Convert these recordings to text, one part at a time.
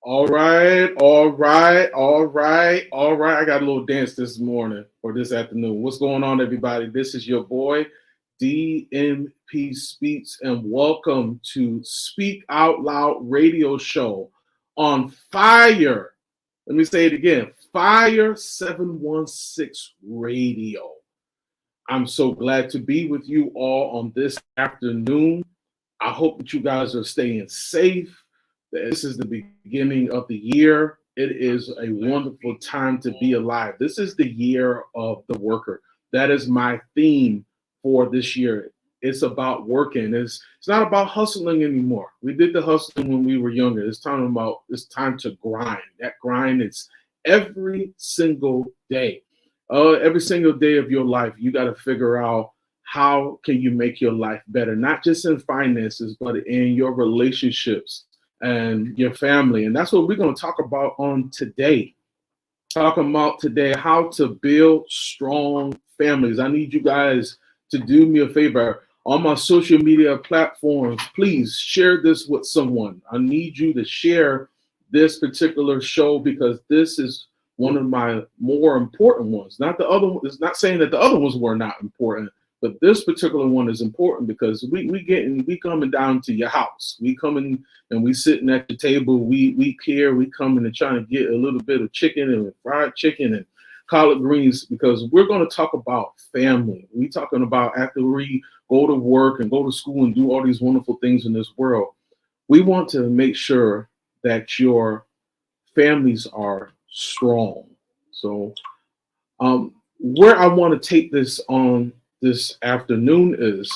All right, all right, all right, all right. I got a little dance this morning or this afternoon. What's going on, everybody? This is your boy, DMP Speaks, and welcome to Speak Out Loud Radio Show on Fire. Let me say it again, Fire 716 Radio. I'm so glad to be with you all on this afternoon. I hope that you guys are staying safe. This is the beginning of the year. It is a wonderful time to be alive. This is the year of the worker. That is my theme for this year. It's about working. It's not about hustling anymore. We did the hustling when we were younger. It's time to grind. That grind is every single day. Every single day of your life, you got to figure out how can you make your life better, not just in finances, but in your relationships and your family. And that's what we're going to talk about on today. Talking about today how to build strong families. I need you guys to do me a favor. On my social media platforms, please share this with someone. I need you to share this particular show because this is one of my more important ones. Not the other one. It's not saying that the other ones were not important, but this particular one is important because we coming down to your house. We coming and we sitting at the table. We care. We coming and trying to get a little bit of chicken and fried chicken and collard greens because we're going to talk about family. We talking about after we go to work and go to school and do all these wonderful things in this world. We want to make sure that your families are strong. So, where I want to take this on this afternoon is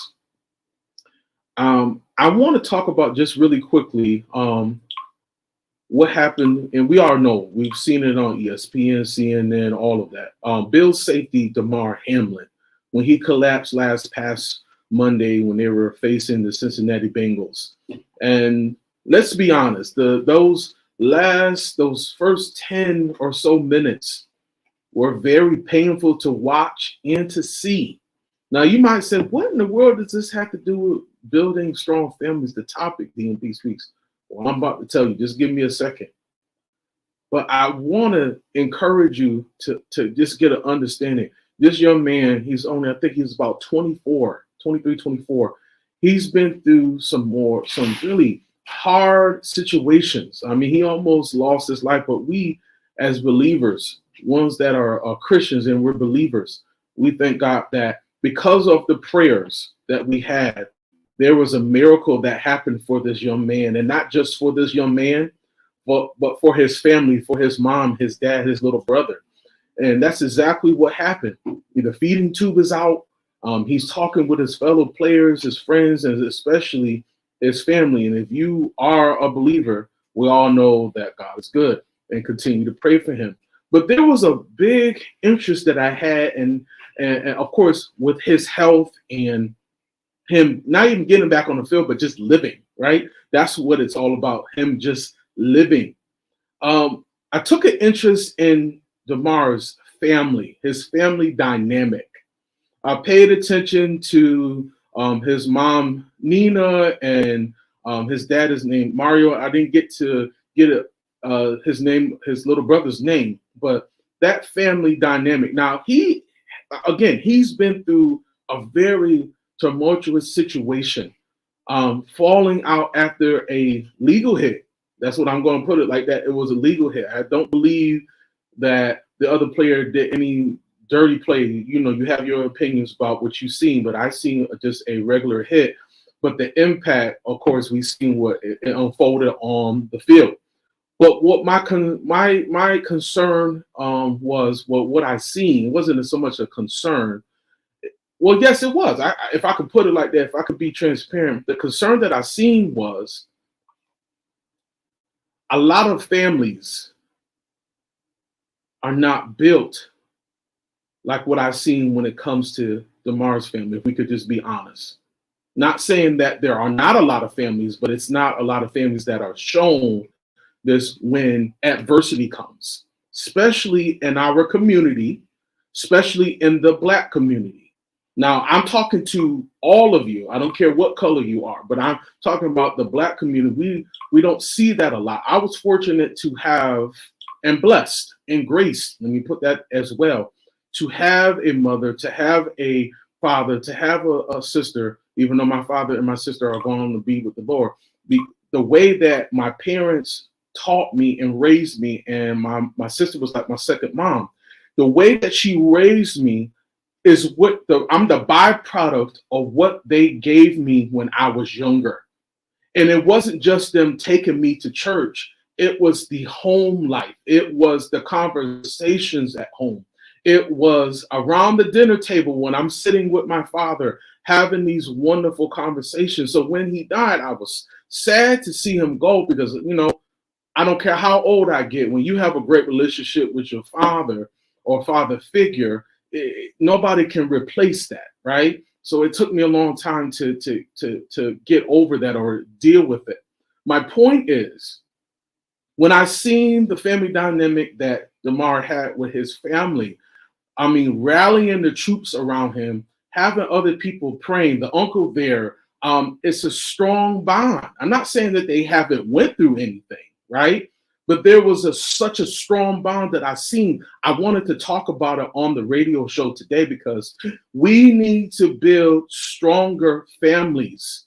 I want to talk about just really quickly what happened, and we all know we've seen it on ESPN, CNN, all of that. Bills safety Damar Hamlin when he collapsed past Monday when they were facing the Cincinnati Bengals, and let's be honest, those first 10 or so minutes were very painful to watch and to see. Now, you might say, what in the world does this have to do with building strong families, the topic DMP Speaks? Well, I'm about to tell you. Just give me a second. But I want to encourage you to just get an understanding. This young man, I think he's about 23, 24. He's been through some really hard situations. I mean, he almost lost his life, but we as believers, ones that are Christians and we're believers, we thank God that because of the prayers that we had, there was a miracle that happened for this young man, and not just for this young man, but for his family, for his mom, his dad, his little brother. And that's exactly what happened. The feeding tube is out. He's talking with his fellow players, his friends, and especially his family. And if you are a believer, we all know that God is good and continue to pray for him. But there was a big interest that I had, and of course, with his health and him not even getting back on the field, but just living, right? That's what it's all about, him just living. I took an interest in Damar's family, his family dynamic. I paid attention to his mom, Nina, and his dad is named Mario. I didn't get to get his name, his little brother's name, but that family dynamic. Now, he's been through a very tumultuous situation, falling out after a legal hit. That's what I'm going to put it like that. It was a legal hit. I don't believe that the other player did any dirty play. You know, you have your opinions about what you've seen, but I've seen just a regular hit. But the impact, of course, we've seen what it unfolded on the field. But what my concern was, well, what I seen wasn't so much a concern. Well, yes, it was. If I could put it like that, if I could be transparent, the concern that I seen was a lot of families are not built like what I've seen when it comes to Damar's family, if we could just be honest. Not saying that there are not a lot of families, but it's not a lot of families that are shown this when adversity comes, especially in our community, especially in the Black community. Now, I'm talking to all of you. I don't care what color you are, but I'm talking about the Black community. We don't see that a lot. I was fortunate to have, and blessed and graced, let me put that as well, to have a mother, to have a father, to have a sister, even though my father and my sister are going to be with the Lord. The way that my parents taught me and raised me, and my sister was like my second mom. The way that she raised me is I'm the byproduct of what they gave me when I was younger. And it wasn't just them taking me to church. It was the home life. It was the conversations at home. It was around the dinner table when I'm sitting with my father, having these wonderful conversations. So when he died, I was sad to see him go because, I don't care how old I get. When you have a great relationship with your father or father figure, nobody can replace that, right? So it took me a long time to get over that or deal with it. My point is, when I seen the family dynamic that DeMar had with his family, I mean, rallying the troops around him, having other people praying, the uncle there, it's a strong bond. I'm not saying that they haven't went through anything, right? But there was such a strong bond that I seen. I wanted to talk about it on the radio show today because we need to build stronger families.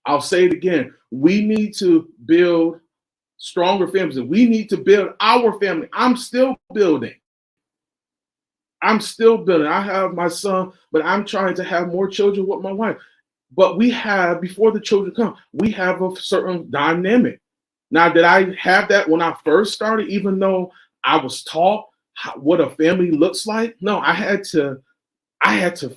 I'll say it again. We need to build stronger families. We need to build our family. I'm still building. I have my son, but I'm trying to have more children with my wife. But we have, before the children come, we have a certain dynamic. Now, did I have that when I first started, even though I was taught what a family looks like? No, I had to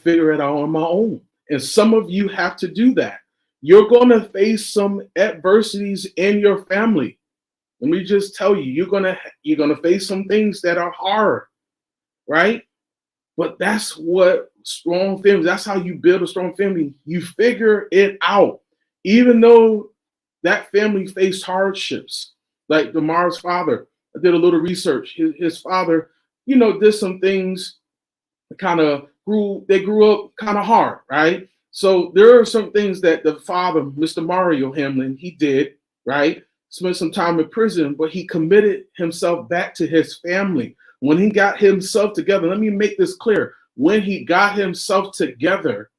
figure it out on my own. And some of you have to do that. You're going to face some adversities in your family. Let me just tell you, you're gonna face some things that are hard, right? But that's what strong families, that's how you build a strong family. You figure it out. Even though that family faced hardships, like DeMar's father, I did a little research. His father, did some things that grew up kind of hard, right? So there are some things that the father, Mr. Mario Hamlin, he did, right? Spent some time in prison, but he committed himself back to his family. When he got himself together, let me make this clear. When he got himself together,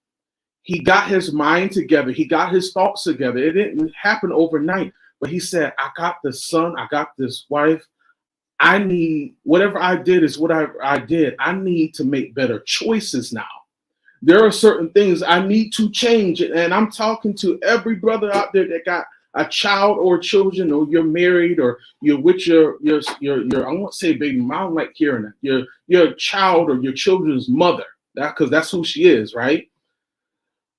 he got his mind together. He got his thoughts together. It didn't happen overnight, but he said, I got this son. I got this wife. I need, whatever I did is what I did. I need to make better choices now. There are certain things I need to change. And I'm talking to every brother out there that got a child or children, or you're married, or you're with your I won't say baby mom, I don't like hearing that. Your child or your children's mother, because that's who she is, right?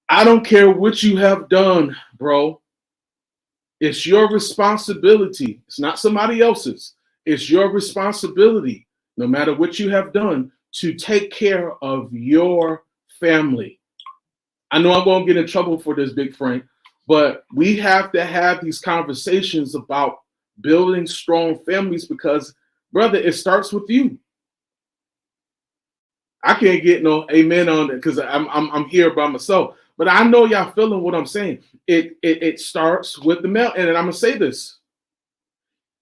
I don't care what you have done, bro. It's your responsibility. It's not somebody else's. It's your responsibility, no matter what you have done, to take care of your family. I know I'm going to get in trouble for this, Big Frank, but we have to have these conversations about building strong families because, brother, it starts with you. I can't get no amen on it because I'm here by myself. But I know y'all feeling what I'm saying. It starts with the male. And I'm going to say this.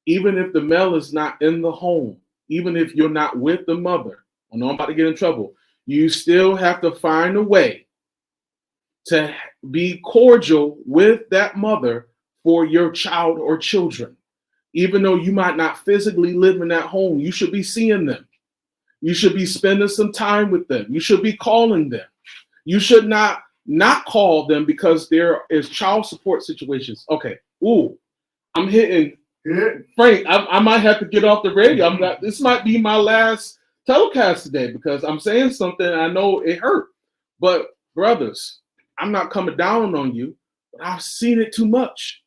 Even if the male is not in the home, even if you're not with the mother, I know I'm about to get in trouble, you still have to find a way to be cordial with that mother for your child or children. Even though you might not physically live in that home, you should be seeing them. You should be spending some time with them. You should be calling them. You should not call them because there is child support situations. Okay. Ooh, I'm hitting Frank. I might have to get off the radio. This might be my last telecast today because I'm saying something I know it hurt. But brothers, I'm not coming down on you, but I've seen it too much.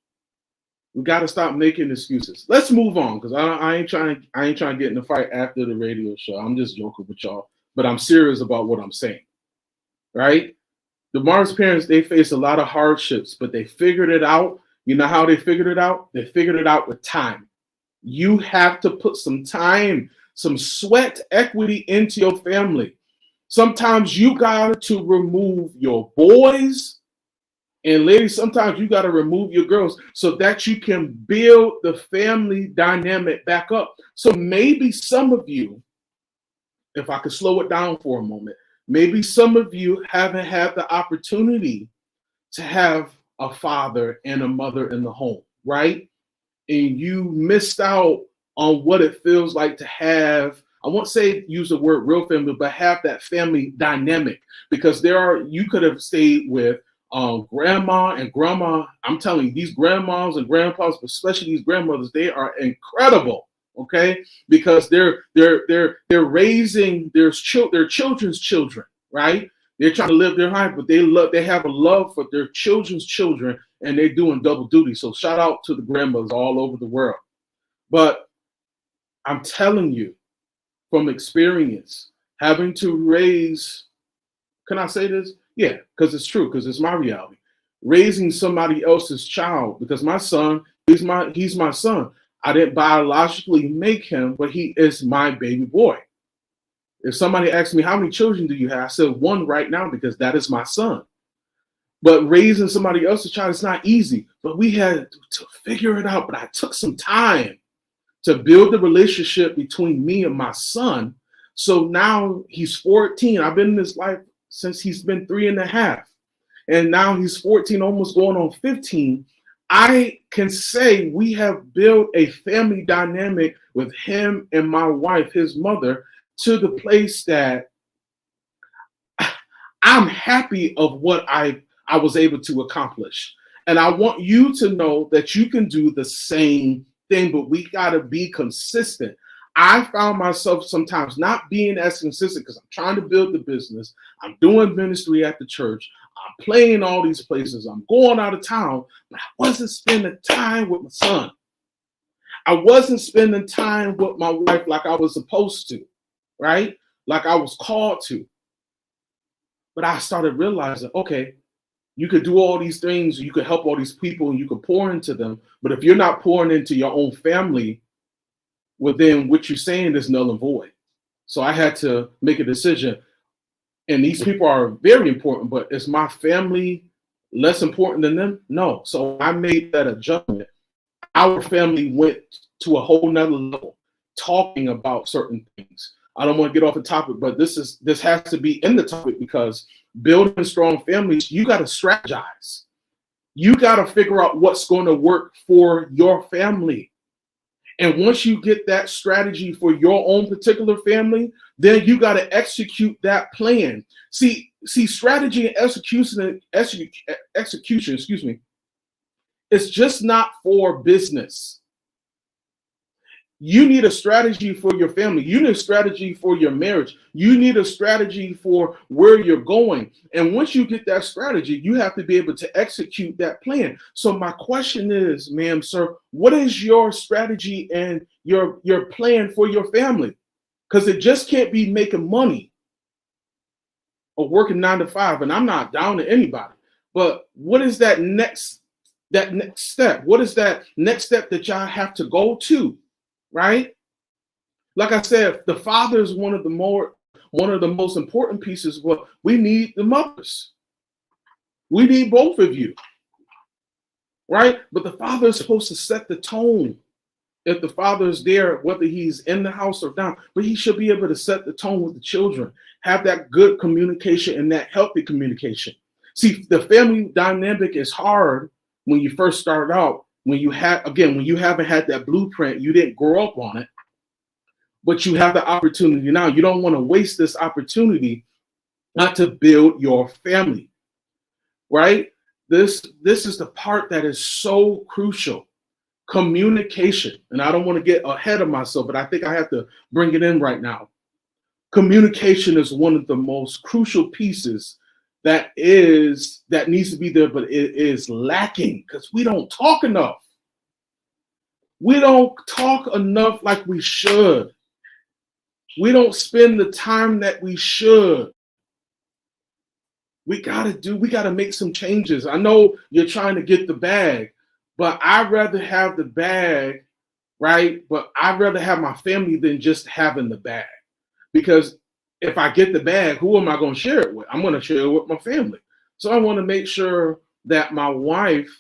We got to stop making excuses. Let's move on because I ain't trying to get in a fight after the radio show. I'm just joking with y'all, but I'm serious about what I'm saying. Right? DeMar's parents, they faced a lot of hardships, but they figured it out. You know how they figured it out? They figured it out with time. You have to put some time, some sweat equity into your family. Sometimes you got to remove your boys, and ladies, sometimes you got to remove your girls so that you can build the family dynamic back up. So maybe some of you, if I could slow it down for a moment, maybe some of you haven't had the opportunity to have a father and a mother in the home, right? And you missed out on what it feels like to have, I won't say use the word real family, but have that family dynamic. Because you could have stayed with grandma and grandma. I'm telling you, these grandmas and grandpas, especially these grandmothers, they are incredible. Okay, because they're raising their children's children, right? They're trying to live their life, but they have a love for their children's children, and they're doing double duty. So shout out to the grandmothers all over the world. But I'm telling you from experience, having to raise, can I say this? Yeah, because it's true, because it's my reality. Raising somebody else's child, because my son, he's my son. I didn't biologically make him, but he is my baby boy. If somebody asked me, how many children do you have? I said, one right now, because that is my son. But raising somebody else's child is not easy. But we had to figure it out. But I took some time to build the relationship between me and my son. So now he's 14. I've been in this life since he's been 3.5. And now he's 14, almost going on 15. I can say we have built a family dynamic with him and my wife, his mother, to the place that I'm happy of what I was able to accomplish. And I want you to know that you can do the same thing, but we got to be consistent. I found myself sometimes not being as consistent because I'm trying to build the business. I'm doing ministry at the church. I'm playing all these places. I'm going out of town, but I wasn't spending time with my son. I wasn't spending time with my wife like I was supposed to, right? Like I was called to. But I started realizing, okay, you could do all these things, you could help all these people, and you could pour into them. But if you're not pouring into your own family, well, then what you're saying is null and void. So I had to make a decision. And these people are very important, but is my family less important than them? No. So I made that adjustment. Our family went to a whole nother level, talking about certain things. I don't want to get off the topic, but this has to be in the topic, because building strong families, you got to strategize. You got to figure out what's going to work for your family. And once you get that strategy for your own particular family, then you got to execute that plan. See, strategy and execution, it's just not for business. You need a strategy for your family. You need a strategy for your marriage. You need a strategy for where you're going. And once you get that strategy, you have to be able to execute that plan. So my question is, ma'am, sir, what is your strategy and your plan for your family? Because it just can't be making money or working 9 to 5. And I'm not down to anybody. But what is that next step? What is that next step that y'all have to go to? Right? Like I said, the father is one of the most important pieces. Well, we need the mothers. We need both of you. Right? But the father is supposed to set the tone. If the father is there, whether he's in the house or down, but he should be able to set the tone with the children, have that good communication and that healthy communication. See, the family dynamic is hard when you first start out. When you haven't had that blueprint, you didn't grow up on it, but you have the opportunity now. You don't want to waste this opportunity not to build your family, right? This is the part that is so crucial. Communication. And I don't want to get ahead of myself, but I think I have to bring it in right now. Communication is one of the most crucial pieces that needs to be there, but it is lacking because we don't talk enough. We don't talk enough like we should. We don't spend the time that we should. we gotta make some changes. I know you're trying to get the bag, but I'd rather have the bag, right? But I'd rather have my family than just having the bag. Because if I get the bag, who am I going to share it with? I'm going to share it with my family. So I want to make sure that my wife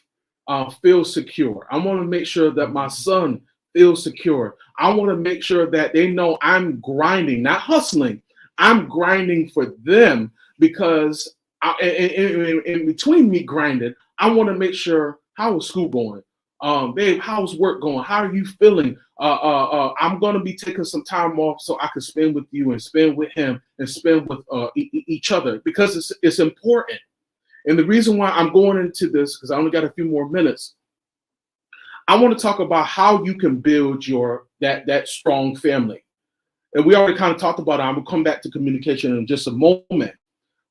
feels secure. I want to make sure that my son feels secure. I want to make sure that they know I'm grinding, not hustling. I'm grinding for them because in between me grinding, I want to make sure how is school going? Babe, how's work going? How are you feeling? I'm going to be taking some time off so I can spend with you and spend with him and spend with each other because it's important. And the reason why I'm going into this, because I only got a few more minutes, I want to talk about how you can build that strong family. And we already kind of talked about it. I'm going to come back to communication in just a moment.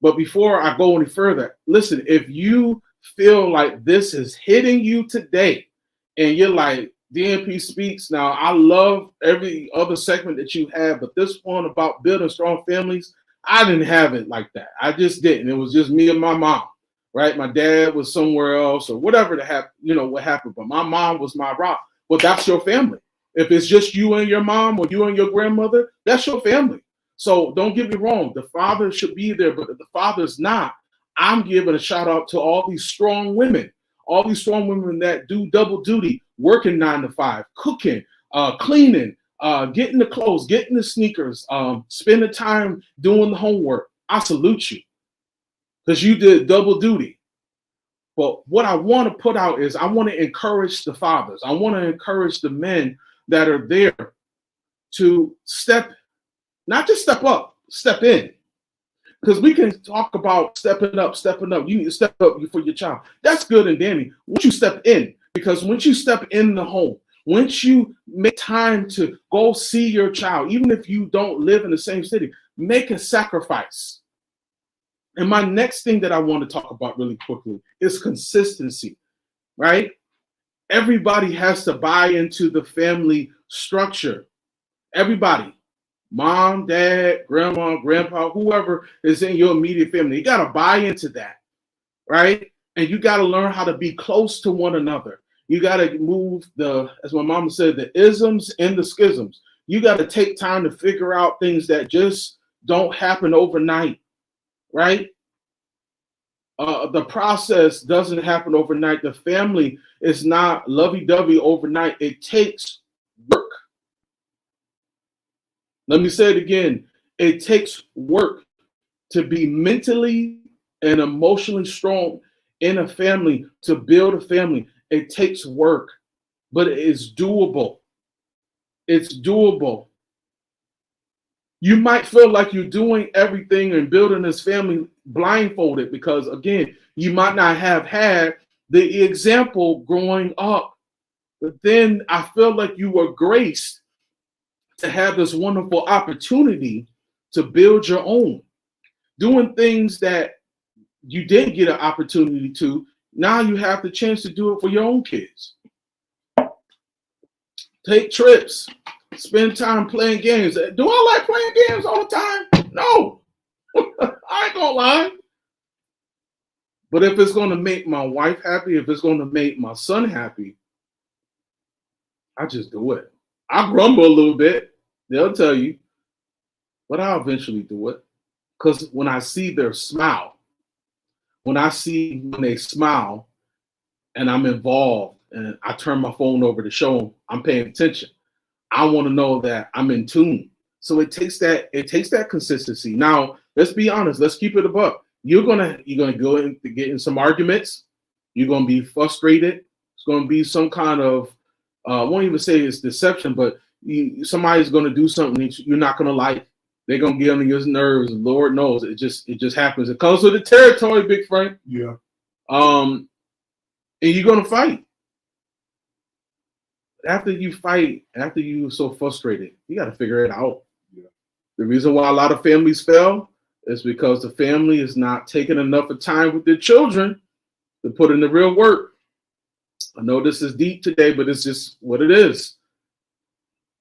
But before I go any further, listen, if you feel like this is hitting you today and you're like, DNP Speaks, now I love every other segment that you have, but this one about building strong families, I didn't have it like that. I just didn't. It was just me and my mom, right? My dad was somewhere else or whatever that happened, what happened. But my mom was my rock. Well, that's your family. If it's just you and your mom or you and your grandmother, that's your family. So don't get me wrong. The father should be there, but if the father's not, I'm giving a shout out to all these strong women that do double duty, working 9 to 5, cooking, cleaning, getting the clothes, getting the sneakers, spending time doing the homework. I salute you because you did double duty. But what I want to put out is I want to encourage the fathers. I want to encourage the men that are there to not just step up, step in. Because we can talk about stepping up. You need to step up for your child. That's good and dandy. Once you step in, because once you step in the home, once you make time to go see your child, even if you don't live in the same city, make a sacrifice. And my next thing that I want to talk about really quickly is consistency, right? Everybody has to buy into the family structure. Everybody. Mom, dad, grandma, grandpa, whoever is in your immediate family, you got to buy into that, right? And you got to learn how to be close to one another. You got to move as my mama said, the isms and the schisms. You got to take time to figure out things that just don't happen overnight, right? The process doesn't happen overnight. The family is not lovey-dovey overnight. It takes work. Let me say it again. It takes work to be mentally and emotionally strong in a family, to build a family. It takes work, but it is doable. It's doable. You might feel like you're doing everything and building this family blindfolded because, again, you might not have had the example growing up. But then I feel like you were graced to have this wonderful opportunity to build your own, doing things that you didn't get an opportunity to. Now you have the chance to do it for your own kids. Take trips, spend time playing games. Do I like playing games all the time? No, I ain't gonna lie. But if it's gonna make my wife happy, if it's gonna make my son happy, I just do it. I grumble a little bit. They'll tell you, but I'll eventually do it. Because when I see their smile, when they smile and I'm involved and I turn my phone over to show them I'm paying attention, I want to know that I'm in tune. So it takes that consistency. Now, let's be honest. Let's keep it above. You're gonna go in to get in some arguments. You're gonna be frustrated. It's gonna be some kind of I won't even say it's deception, but somebody's going to do something you're not going to like. They're going to get on your nerves. Lord knows it just happens. It comes with the territory, big Frank. Yeah. And you're going to fight. After you're so frustrated, you got to figure it out. Yeah. The reason why a lot of families fail is because the family is not taking enough of time with their children to put in the real work. I know this is deep today, but it's just what it is.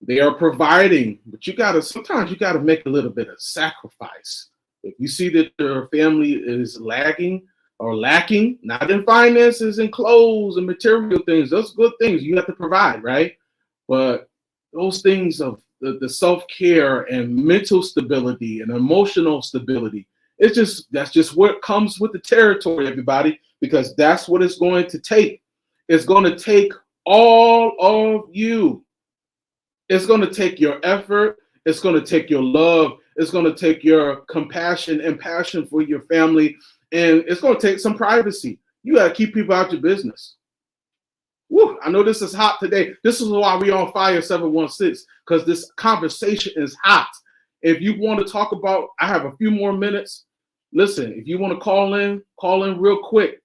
They are providing, but sometimes you gotta make a little bit of sacrifice. If you see that your family is lagging or lacking, not in finances and clothes and material things, those good things you have to provide, right? But those things of the self-care and mental stability and emotional stability, that's just what comes with the territory, everybody, because that's what it's going to take. It's going to take all of you. It's going to take your effort. It's going to take your love. It's going to take your compassion and passion for your family. And it's going to take some privacy. You got to keep people out your business. Woo, I know this is hot today. This is why we on fire 716, because this conversation is hot. If you want to talk about, I have a few more minutes. Listen, if you want to call in real quick.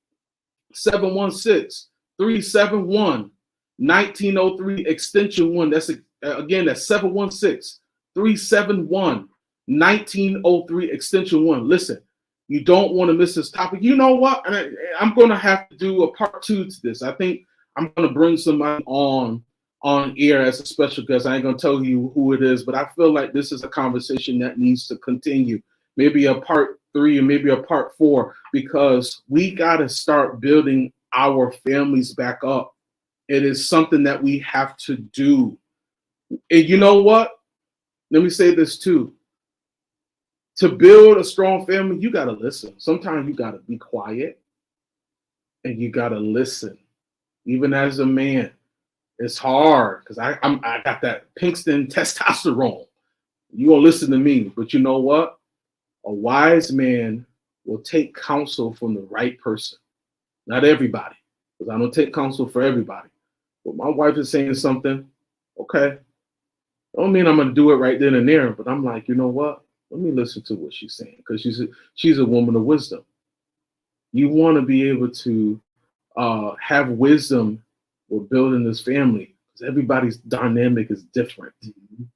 716-371-1903 extension 1. That's again, that's 716-371-1903 extension 1. Listen, you don't want to miss this topic. You know what? I'm going to have to do a part 2 to this. I think I'm going to bring somebody on air as a special guest. I ain't going to tell you who it is, but I feel like this is a conversation that needs to continue. Maybe a part 3 or maybe a part 4, because we got to start building our families back up. It is something that we have to do. And you know what? Let me say this too. To build a strong family, you got to listen. Sometimes you got to be quiet and you got to listen. Even as a man, it's hard because I got that Pinkston testosterone. You gonna listen to me, but you know what? A wise man will take counsel from the right person. Not everybody, because I don't take counsel for everybody. But my wife is saying something, okay. I don't mean I'm gonna do it right then and there, but I'm like, you know what? Let me listen to what she's saying, because she's a woman of wisdom. You want to be able to have wisdom with building this family, because everybody's dynamic is different. You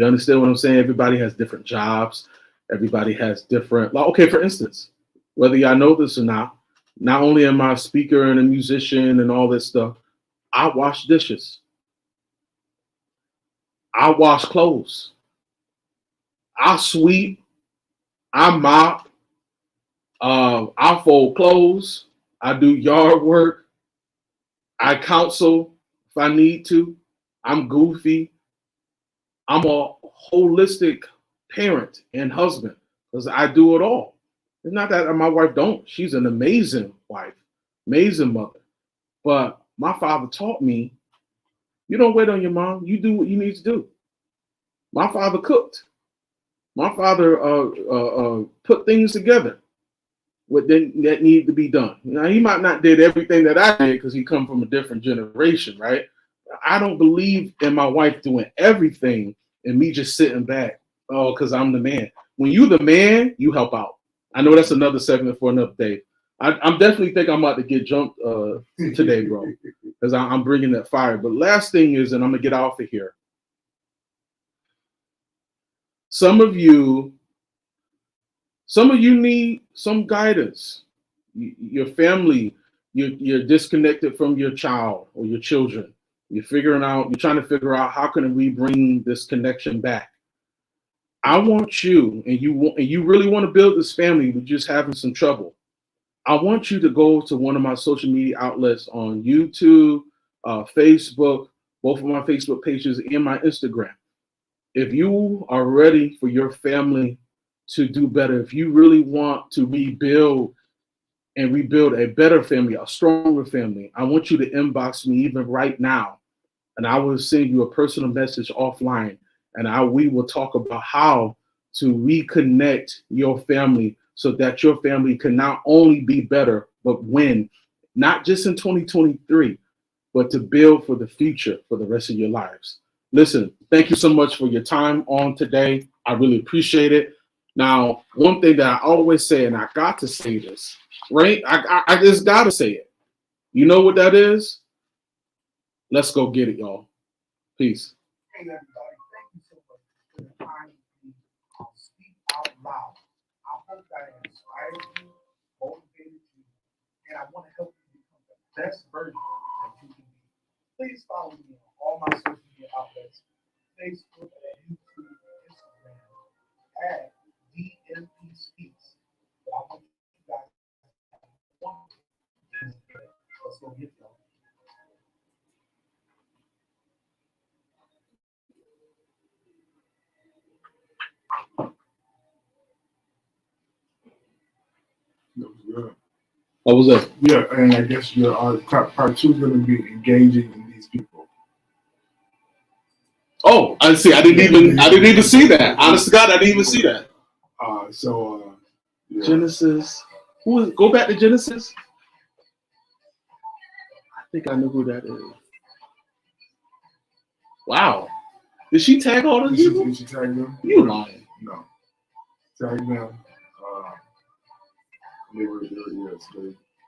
understand what I'm saying? Everybody has different jobs. Everybody has different, like, okay, for instance, whether y'all know this or not only am I a speaker and a musician and all this stuff, I wash dishes. I wash clothes. I sweep. I mop. I fold clothes. I do yard work. I counsel if I need to. I'm goofy. I'm a holistic parent and husband because I do it all. It's not that my wife don't. She's an amazing wife, amazing mother. But my father taught me, you don't wait on your mom. You do what you need to do. My father cooked. My father put things together that needed to be done. Now, he might not did everything that I did because he come from a different generation, right? I don't believe in my wife doing everything and me just sitting back. Oh, because I'm the man. When you the man, you help out. I know that's another segment for another day. I'm definitely think I'm about to get jumped today, bro, because I'm bringing that fire. But last thing is, and I'm gonna get off of here. Some of you need some guidance. Your family, you're disconnected from your child or your children. You're trying to figure out how can we bring this connection back. I want you, and you really want to build this family, but just having some trouble. I want you to go to one of my social media outlets on YouTube, Facebook, both of my Facebook pages, and my Instagram. If you are ready for your family to do better, if you really want to rebuild a better family, a stronger family, I want you to inbox me even right now, and I will send you a personal message offline, and we will talk about how to reconnect your family so that your family can not only be better, but win, not just in 2023, but to build for the future for the rest of your lives. Listen, thank you so much for your time on today. I really appreciate it. Now, one thing that I always say, and I got to say this, right? I just got to say it. You know what that is? Let's go get it, y'all. Peace. Hey, everybody, thank you so much for the time to speak out loud. I hope that inspired you, motivated you, and I want to help you become the best version that you can be. Please follow me on all my social media outlets, Facebook, YouTube, Instagram, at go get them. That was good. What was that? Yeah, and I guess your part two is going to be engaging in these people. Oh, I see. I didn't even see that. Honest to God, I didn't even see that. Yeah. Genesis. Go back to Genesis. I think I know who that is. Wow. Did she tag all the people? Did she tag them? You lying. No. Tag them. They were yes.